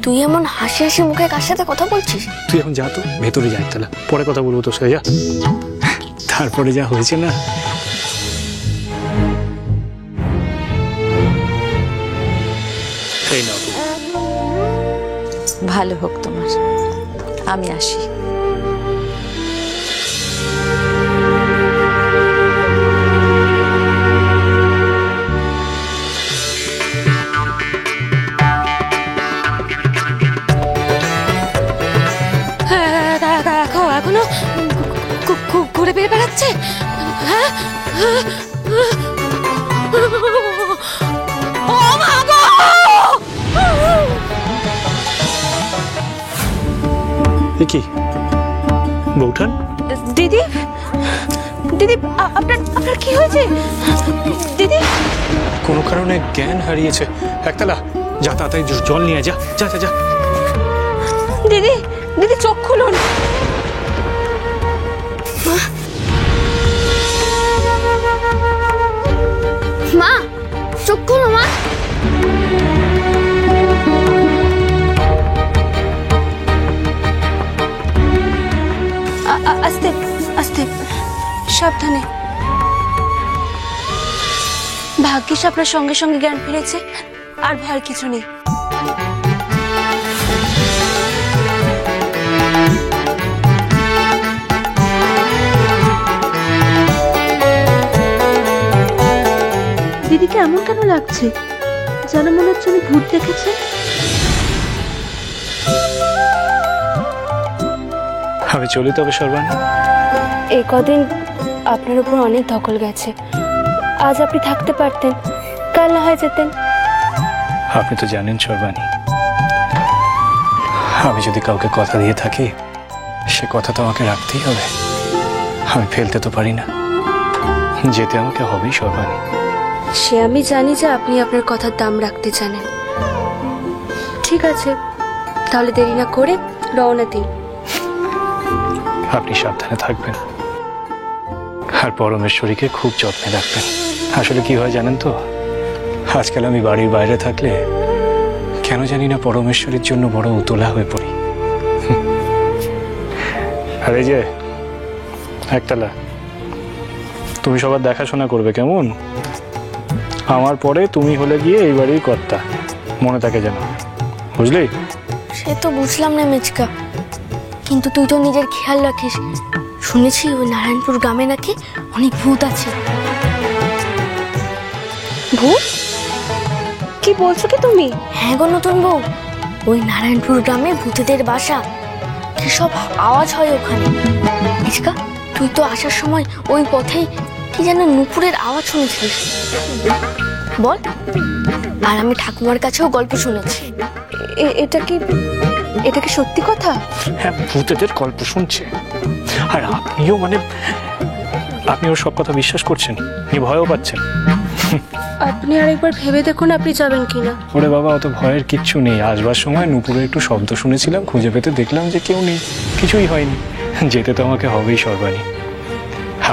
তুই এমন হাসি হাসি মুখে কার সাথে কথা বলছিস? তুই এখন যা তো, ভেতরে যাই, তাহলে পরে কথা বলবো তোর সাথে, যা। তারপরে যা হয়েছে না, এই নাও। ভালো হোক তোমার, আমি আসি। এখনো ঘুরে বেড়ে বেড়াচ্ছে। কি বৌঠান? দিদি, দিদি আপনার আপনার কি হয়েছে দিদি? কোনো কারণে জ্ঞান হারিয়েছে। একতলা যা, তাড়াতাড়ি জল নিয়ে যা, যা যা যা। দিদি, দিদি চোখ খুলুন। মা চোখ খুলো মা। আস্তে আস্তে, সাবধানে। ভাগ্যিস আপনার সঙ্গে সঙ্গে জ্ঞান ফিরেছে, আর ভয়ের কিছু নেই। দিদিকে এমন কেন লাগছে? যেন মনে হচ্ছে আমি ভূত দেখেছি। আমি চলি তবে সর্বাণী। এই কদিন আপনার উপর অনেক ধকল গেছে। আজ আপনি থাকতে পারতেন, কাল না হয় যেতেন। আপনি তো জানেন সর্বাণী, আমি যদি কাউকে কথা দিয়ে থাকি সে কথা তো আমাকে রাখতেই হবে। আমি ফেলতে তো পারি না, যেতে আমাকে হবেই সর্বাণী। সে আমি জানি যে আপনি আপনার কথার দাম রাখতে জানেন। ঠিক আছে, তাহলে দেরি না করে রওনা দিন। আপনি সাবধানে থাকবেন, আর পরমেশ্বরীকে খুব যত্নে রাখবেন। আসলে কি হয় জানেন তো, আজকাল আমি বাড়ির বাইরে থাকলে কেন জানি না পরমেশ্বরীর জন্য বড় উতলা হয়ে পড়ি। আর এই যে একতলা, তুমি সবার দেখাশোনা করবে কেমন? আমার পরে তুমি হলে গিয়ে এই বাড়ির কর্তা, মনে থাকে যেন, বুঝলি? সে তো বুঝলাম না মেচকা, কিন্তু তুই তো নিজের খেয়াল রাখিস। শুনেছি ওই নারায়ণপুর গ্রামে নাকি অনেক ভূত আছে। ভূত? কি বলছো কি তুমি? হ্যাঁ গো নতুন বউ, ওই নারায়ণপুর গ্রামে ভূতেদের বাসা। কি সব আওয়াজ হয় ওখানে। মেচকা, তুই তো আসার সময় ওই পথেই কি যেন নুপুরের আওয়াজ শুনেছিস, বল? আর আমি ঠাকুমার কাছেও গল্প শুনেছি। এটা কি সত্যি কথা? হ্যাঁ, ভূতেদের গল্প শুনছে। আর আপনিও আপনিও সব কথা বিশ্বাস করছেন, ভয়ও পাচ্ছেন। আপনি আরেকবার ভেবে দেখুন আপনি যাবেন কিনা। ওরে বাবা, অত ভয়ের কিচ্ছু নেই। আসবার সময় নুপুরে একটু শব্দ শুনেছিলাম, খুঁজে পেতে দেখলাম যে কেউ নেই, কিছুই হয়নি। যেতে তো আমাকে হবেই সর্বাণী।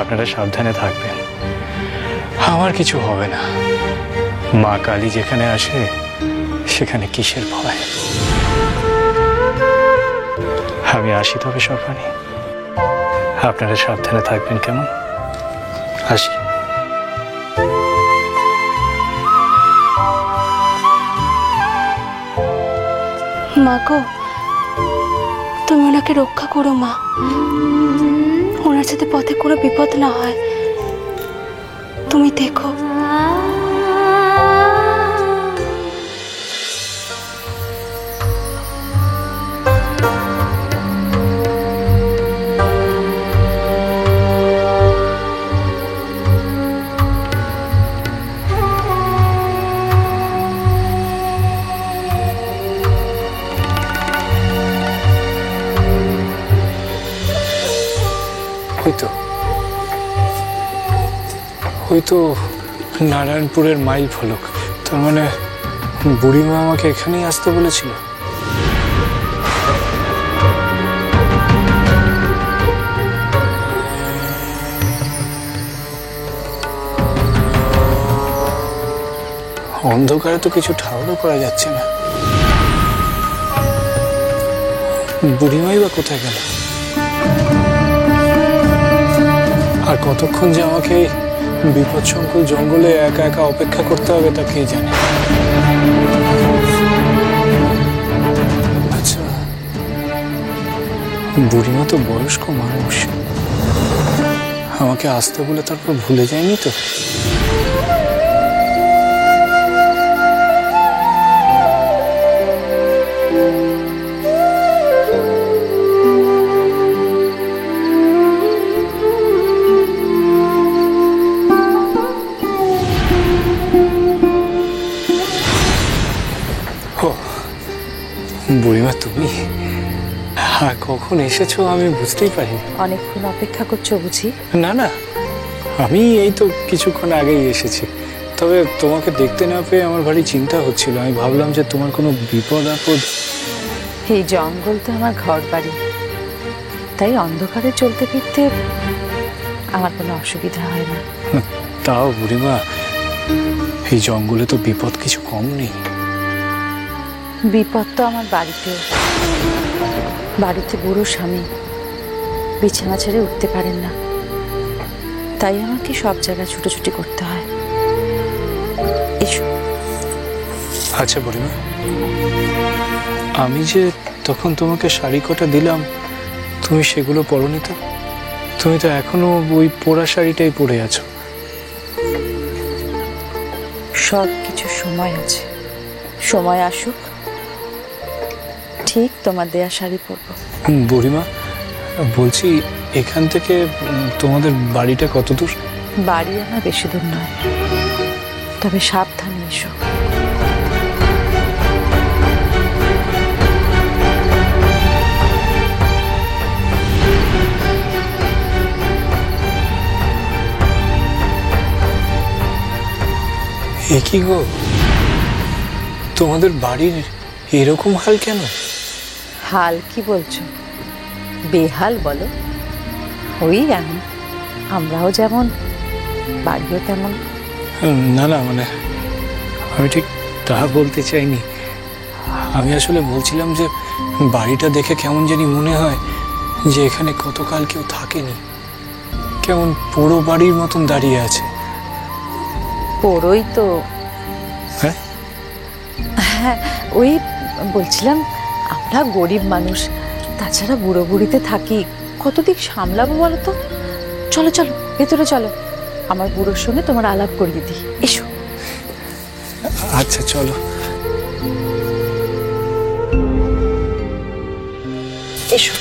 আপনারা সাবধানে থাকবেন, আমার কিছু হবে না। মা কালী যেখানে আসে সেখানে কিসের ভয়। আমি আসি তবে সর্বাণী, আপনারা সাবধানে থাকবেন কেমন? আসি। মা গো, তুমি ওনাকে রক্ষা করো মা। ওনার সাথে পথে কোনো বিপদ না হয়, তুমি দেখো। হয়তো নারায়ণপুরের মাইল ফলক, তার মানে বুড়িমা আমাকে এখানেই আসতে বলেছিল। অন্ধকারে তো কিছু ঠাউরও করা যাচ্ছে না। বুড়িমাই বা কোথায় গেল? আর কতক্ষণ যে আমাকে এই বিপদসংকুল জঙ্গলে একা একা অপেক্ষা করতে হবে তা কে জানে। আচ্ছা, বুড়িমা তো বয়স্ক মানুষ, আমাকে আসতে বলে তারপর ভুলে যায়নি তো? বুড়িমা তুমি কখন এসেছো আমি বুঝতেই পারিনি। অনেকক্ষণ অপেক্ষা করছো বুঝি? না না, আমি এই তো কিছুক্ষণ আগেই এসেছি। তবে তোমাকে দেখতে না পেয়ে আমার ভারী চিন্তা হচ্ছিল। আমি ভাবলাম যে তোমার কোনো বিপদ আপদ। এই জঙ্গল তো আমার ঘর বাড়ি, তাই অন্ধকারে চলতে ফিরতে আমার কোনো অসুবিধা হয় না। তাও বুড়িমা, এই জঙ্গলে তো বিপদ কিছু কম নেই। বিপদ তো আমার বাড়িতেও। বাড়িতে বুড়ো স্বামী বিছানা ছেড়ে উঠতে পারেন না, তাই আমাকে সব জায়গায় ছুটোছুটি করতে হয়। এসো। আচ্ছা বুড়িমা, আমি যে তখন তোমাকে শাড়ি কটা দিলাম, তুমি সেগুলো পরোনি তো? তুমি তো এখনো ওই পোড়া শাড়িটাই পরে আছো। সব কিছু সময় আছে, সময় আসুক ঠিক তোমার দেয়া শাড়ি পরবো। বুড়িমা বলছি, এখান থেকে তোমাদের বাড়িটা কত দূর? বাড়ি আমার বেশি দূর নয়, তবে সাবধানে এসো। এ কি গো, তোমাদের বাড়ির এরকম হাল কেন? হাল কি বলছো? বেহাল বলো? ওই আমি, আমরাও যেমন বাড়িও তেমন। না না, মানে আমি ঠিক তা বলতে চাইনি। আমি আসলে বলছিলাম যে বাড়িটা দেখে কেমন জানি মনে হয় যে এখানে কতকাল কেউ থাকেনি, কেমন পোড়ো বাড়ির মতন দাঁড়িয়ে আছে। পড়োই তো। হ্যাঁ হ্যাঁ, ওই বলছিলাম আমরা গরিব মানুষ, তাছাড়া বুড়ো বুড়িতে থাকি, কত দিক সামলাবো বলো তো? চলো চলো ভেতরে চলো, আমার বুড়োর সঙ্গে তোমার আলাপ করিয়ে দিই। এসো। আচ্ছা চলো। এসো।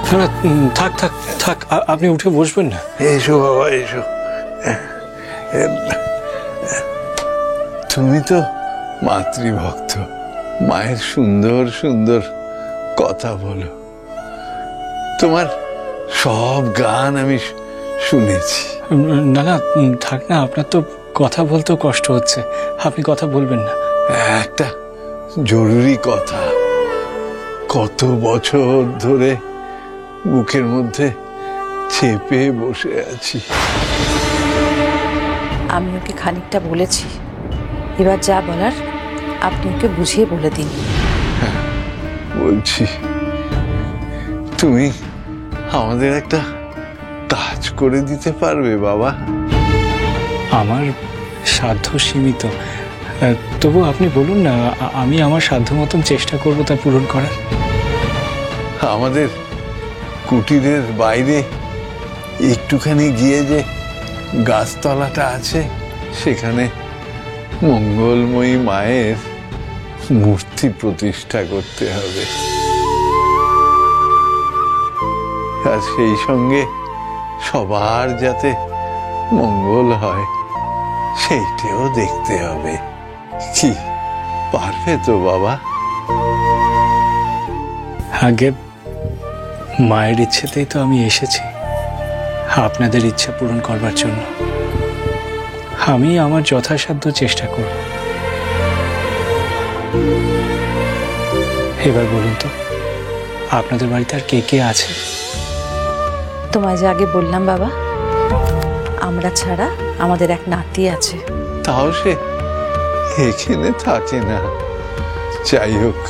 না না, থাক থাক থাক, আপনি উঠে বসবেন না। এসো বাবা এসো। তুমি তো মাতৃভক্ত, মায়ের সুন্দর সুন্দর কথা বলো। তোমার সব গান আমি শুনেছি। না না, থাক না, আপনার তো কথা বলতেও কষ্ট হচ্ছে, আপনি কথা বলবেন না। একটা জরুরি কথা, কত বছর ধরে বুকের মধ্যে চেপে বসে আছি। আমি ওকে খানিকটা বলেছি, এবার যা বলার আপনি ওকে বুঝিয়ে বলে দিন। বলছি, তুমি আমাদের একটা কাজ করে দিতে পারবে বাবা? আমার সাধ্য সীমিত, তবু আপনি বলুন না, আমি আমার সাধ্য মতন চেষ্টা করব তা পূরণ করার। আমাদের কুটিরের বাইরে একটুখানি গিয়ে যে গাছতলাটা আছে, সেখানে মঙ্গলময়ী মায়ের মূর্তি প্রতিষ্ঠা করতে হবে, আর সেই সঙ্গে সবার যাতে মঙ্গল হয় সেইটাও দেখতে হবে। কি পারবে তো বাবা? আগে মায়ের ইচ্ছেতেই তো আমি এসেছি, আপনাদের ইচ্ছা পূরণ করবার জন্য। আমি আমার যথাসাধ্য চেষ্টা করব। এবার বলুন তো, আপনাদের বাড়িতে আর কে কে আছে? তোমায় যে আগে বললাম বাবা, আমরা ছাড়া আমাদের এক নাতি আছে। তাও সে এখানে থাকে না। যাই হোক,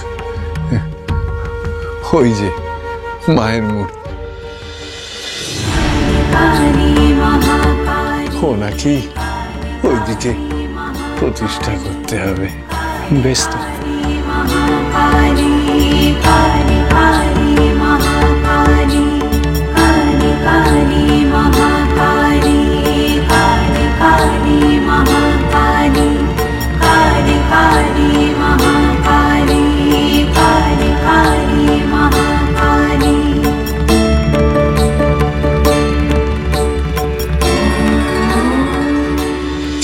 ওই যে মায়ের মূর্তি, ও নাকি ওইদিকে প্রতিষ্ঠা করতে হবে। বেশ তো,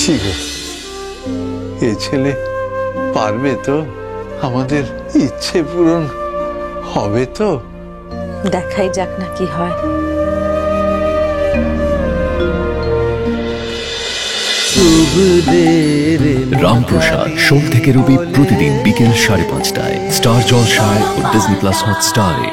কি গো, এ ছেলে পারবে তো? আমাদের ইচ্ছে পূরণ হবে তো? দেখাই যাক না কি হয়। রামপ্রসাদ সোম থেকে রবি প্রতিদিন বিকেল 5:30টায় স্টার জলসায় ও ডিজনি প্লাস হটস্টারে।